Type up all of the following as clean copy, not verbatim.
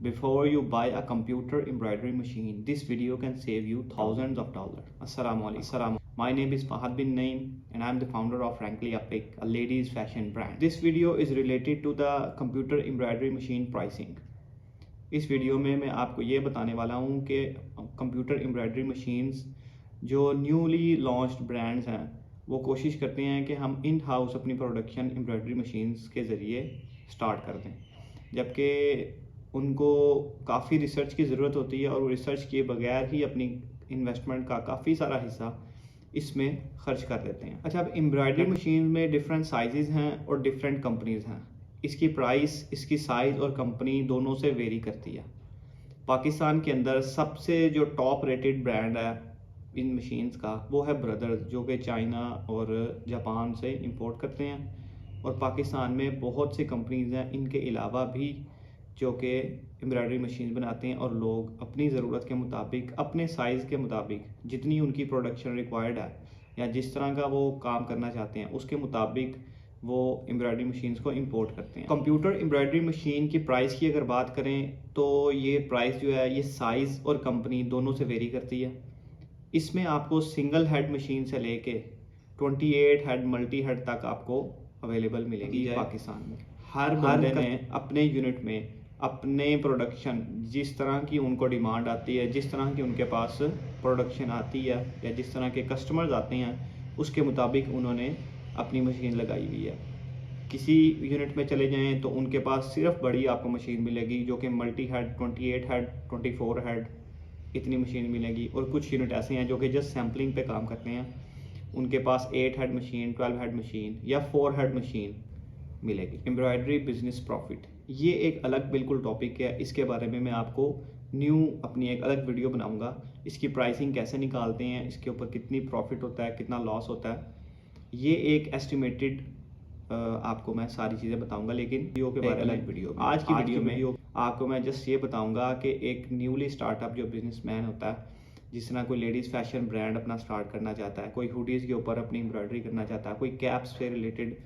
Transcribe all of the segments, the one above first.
Before you buy a computer embroidery machine, this video can save you thousands of dollars. Assalamu alaikum. My name is Fahad bin Naeem and I am the founder of Frankly Epic, a ladies fashion brand. This video is related to the computer embroidery machine pricing. इस video में मैं आपको ये बताने वाला हूँ कि computer embroidery machines जो न्यूली लॉन्च्ड ब्रांड्स हैं वो कोशिश करते हैं कि हम इन हाउस अपनी प्रोडक्शन एम्ब्रॉयडरी मशीन्स के ज़रिए स्टार्ट कर दें, जबकि उनको काफ़ी रिसर्च की ज़रूरत होती है और वो रिसर्च किए बगैर ही अपनी इन्वेस्टमेंट का काफ़ी सारा हिस्सा इसमें खर्च कर देते हैं। अच्छा, अब एम्ब्रॉयडरी मशीन में डिफरेंट साइज़ हैं और डिफरेंट कंपनीज़ हैं। इसकी प्राइस, इसकी साइज़ और कंपनी दोनों से वेरी करती है। पाकिस्तान के अंदर सबसे जो टॉप रेटेड ब्रांड है इन मशीन्स का वो है ब्रदर्स, जो कि चाइना और जापान से इंपोर्ट करते हैं। और पाकिस्तान में बहुत सी कंपनीज़ हैं इनके अलावा भी जो कि एम्ब्रॉयडरी मशीन बनाते हैं, और लोग अपनी ज़रूरत के मुताबिक, अपने साइज़ के मुताबिक, जितनी उनकी प्रोडक्शन रिक्वायर्ड है या जिस तरह का वो काम करना चाहते हैं उसके मुताबिक वो एम्ब्रॉयडरी मशीन्स को इंपोर्ट करते हैं। कंप्यूटर एम्ब्रॉयडरी मशीन की प्राइस की अगर बात करें तो ये प्राइस जो है ये साइज़ और कंपनी दोनों से वेरी करती है। इसमें आपको सिंगल हेड मशीन से लेके 28 हेड मल्टी हेड तक आपको अवेलेबल मिलेगी पाकिस्तान में। हर बंदे ने अपने यूनिट में अपने प्रोडक्शन जिस तरह की उनको डिमांड आती है, जिस तरह की उनके पास प्रोडक्शन आती है या जिस तरह के कस्टमर्स आते हैं उसके मुताबिक उन्होंने अपनी मशीन लगाई हुई है। किसी यूनिट में चले जाएं तो उनके पास सिर्फ बड़ी आपको मशीन मिलेगी जो कि मल्टी हेड, 28 हेड, 24 हेड इतनी मशीन मिलेगी। और कुछ यूनिट ऐसे हैं जो कि जस्ट सैम्पलिंग पे काम करते हैं, उनके पास 8 हेड मशीन, 12 हेड मशीन या 4 हेड मशीन मिलेगी। एम्ब्रॉयडरी बिजनेस प्रॉफिट, ये एक अलग बिल्कुल टॉपिक है। इसके बारे में मैं आपको अपनी एक अलग वीडियो बनाऊंगा। इसकी प्राइसिंग कैसे निकालते हैं, इसके ऊपर कितनी प्रॉफिट होता है, कितना लॉस होता है, ये एक एस्टिमेटेड आपको मैं सारी चीज़ें बताऊंगा, लेकिन वीडियो के बारे में अलग वीडियो। आज की वीडियो में आपको मैं जस्ट ये बताऊंगा कि एक न्यूली स्टार्टअप जो बिजनेसमैन होता है, जिस तरह कोई लेडीज़ फैशन ब्रांड अपना स्टार्ट करना चाहता है, कोई हुडीज़ के ऊपर अपनी एम्ब्रॉयडरी करना चाहता है, कोई कैप्स से रिलेटेड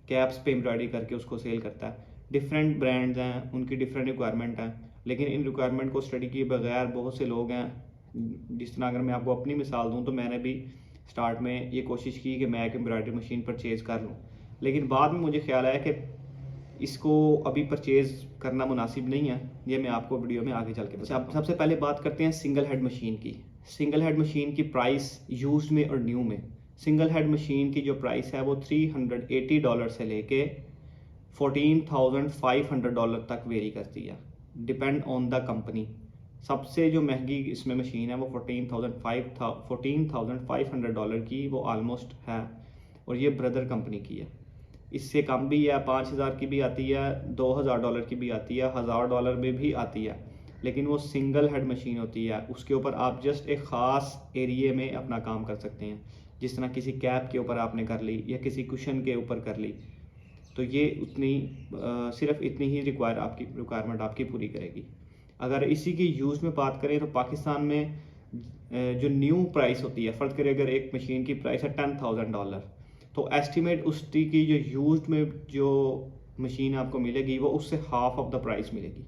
कैप्स पे एम्ब्रॉयडरी करके उसको सेल करता है। डिफरेंट ब्रांड्स हैं, उनकी डिफरेंट रिक्वायरमेंट हैं, लेकिन इन रिक्वायरमेंट को स्टडी किए बगैर बहुत से लोग हैं। जिस तरह अगर मैं आपको अपनी मिसाल दूं तो मैंने भी स्टार्ट में ये कोशिश की कि मैं एक एम्ब्रॉयडरी मशीन परचेज़ कर लूं, लेकिन बाद में मुझे ख्याल आया कि इसको अभी परचेज़ करना मुनासिब नहीं है। ये मैं आपको वीडियो में आगे चल के बताऊं। अब सबसे पहले बात करते हैं सिंगल हेड मशीन की। सिंगल हेड मशीन की प्राइस यूज्ड में और न्यू में, सिंगल हेड मशीन की जो प्राइस है वो $380 से लेके $14,500 तक वेरी करती है, डिपेंड ऑन द कंपनी। सबसे जो महंगी इसमें मशीन है वो $14,500 की वो ऑलमोस्ट है, और ये ब्रदर कंपनी की है। इससे कम भी है, 5,000 की भी आती है, $2,000 की भी आती है, $1,000 में भी आती है, लेकिन वो सिंगल हेड मशीन होती है। उसके ऊपर आप जस्ट एक ख़ास एरिए में अपना काम कर सकते हैं, जिस तरह किसी कैप के ऊपर आपने कर ली या किसी कुशन के ऊपर कर ली, तो ये सिर्फ इतनी ही रिक्वायरमेंट आपकी पूरी करेगी। अगर इसी की यूज़ में बात करें तो पाकिस्तान में जो न्यू प्राइस होती है, फ़र्ज़ करें अगर एक मशीन की प्राइस है $10,000, तो एस्टिमेट उसकी की जो यूज्ड में जो मशीन आपको मिलेगी वो उससे हाफ ऑफ द प्राइस मिलेगी।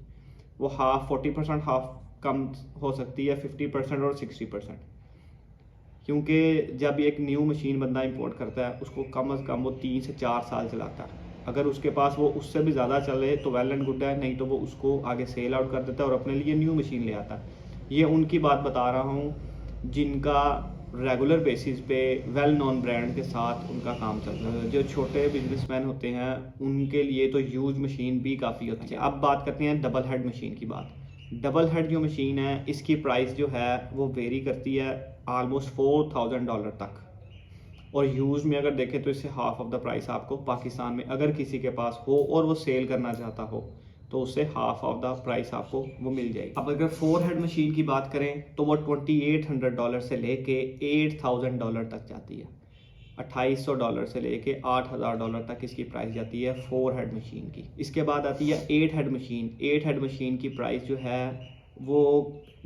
वो हाफ 40% हाफ कम हो सकती है, 50% और 60%, क्योंकि जब एक न्यू मशीन बंदा इंपोर्ट करता है उसको कम से कम वो 3 से 4 साल चलाता है। अगर उसके पास वो उससे भी ज़्यादा चले तो वेल एंड गुड है, नहीं तो वो उसको आगे सेल आउट कर देता है और अपने लिए न्यू मशीन ले आता है। ये उनकी बात बता रहा हूँ जिनका रेगुलर बेसिस पे वेल नॉन ब्रांड के साथ उनका काम चलता है। जो छोटे बिजनेसमैन होते हैं उनके लिए तो यूज मशीन भी काफ़ी होती है। अब बात करते हैं डबल हेड मशीन की बात। डबल हेड जो मशीन है इसकी प्राइस जो है वो वेरी करती है ऑलमोस्ट $4,000 तक, और यूज़ में अगर देखें तो इससे हाफ ऑफ द प्राइस आपको पाकिस्तान में अगर किसी के पास हो और वो सेल करना चाहता हो तो उससे हाफ ऑफ द प्राइस आपको वो मिल जाएगी। अब अगर 4 हेड मशीन की बात करें तो वो $2,800 से लेके $8,000 तक जाती है। $2,800 से लेके $8,000 तक इसकी प्राइस जाती है 4 हेड मशीन की। इसके बाद आती है 8 हेड मशीन। 8 हेड मशीन की प्राइस जो है वो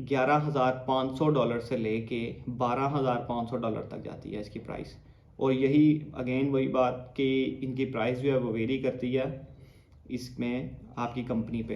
$11,500 से लेके $12,500 तक जाती है इसकी प्राइस। और यही अगेन वही बात कि इनकी प्राइस जो है वो वेरी करती है इसमें आपकी कंपनी पे।